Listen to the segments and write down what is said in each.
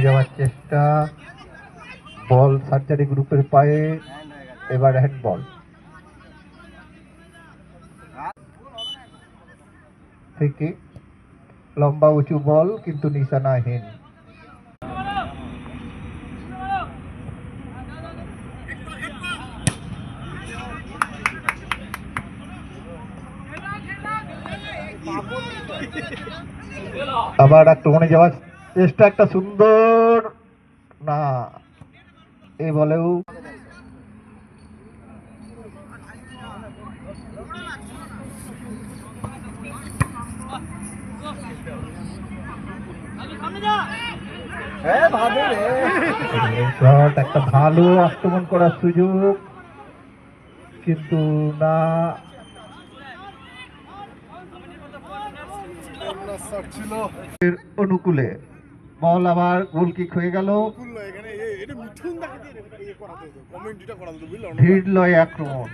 যাওয়ার চেষ্টা, বল সার্জারি গ্রুপের পায়ে, এবার হ্যান্ডবল থেকে লম্বা উঁচু বল কিন্তু নিশানাহীন। আবার আক্রমণে যাওয়ার চেষ্টা, একটা সুন্দর না, এ বলেও একটা ভালো আক্রমণ করার সুযোগ কিন্তু না, অনুকূলে বল আবার গোলকিক হয়ে গেল। ভিড় লয় আক্রমণ,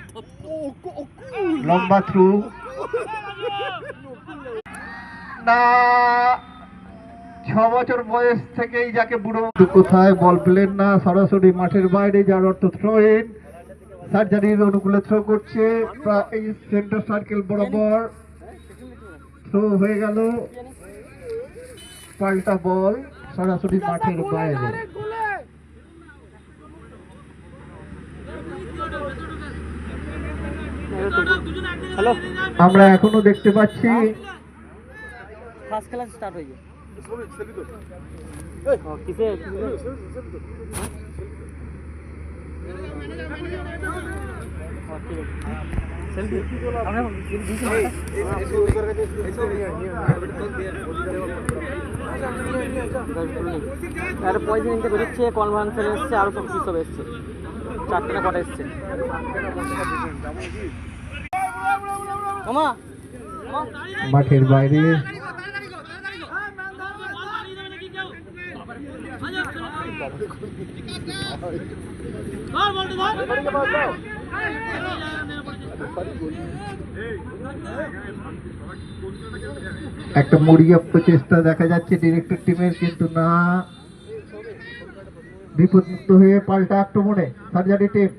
লম্বা থ্রু না, 6 বছর বয়স থেকেই যাকে বুড়ো, কোথায় বল পেলেন না, সরাসরি মাঠের বাইরে, যার অর্থ থ্রো ইন। সার্জারির অনুকূলে থ্রো করছে, এই সেন্টার সার্কেল বরাবর থ্রো হয়ে গেল, পাল্টা বল সরাসরি মাঠের বাইরে। আমরা এখনো দেখতে পাচ্ছি ফার্স্ট ক্লাস স্টার্ট হয়ে যায়। পয়সা বেরোচ্ছে, কনভান্সার এসছে, আরো সব কিছু সব এসছে, 4টা না কটা এসছে। মাঠের বাইরে একটা মরিয়া প্রচেষ্টা দেখা যাচ্ছে ডিরেক্টর টিমের, কিন্তু না, বিপদমুক্ত হয়ে পাল্টা আক্রমণে সার্জারি টিম।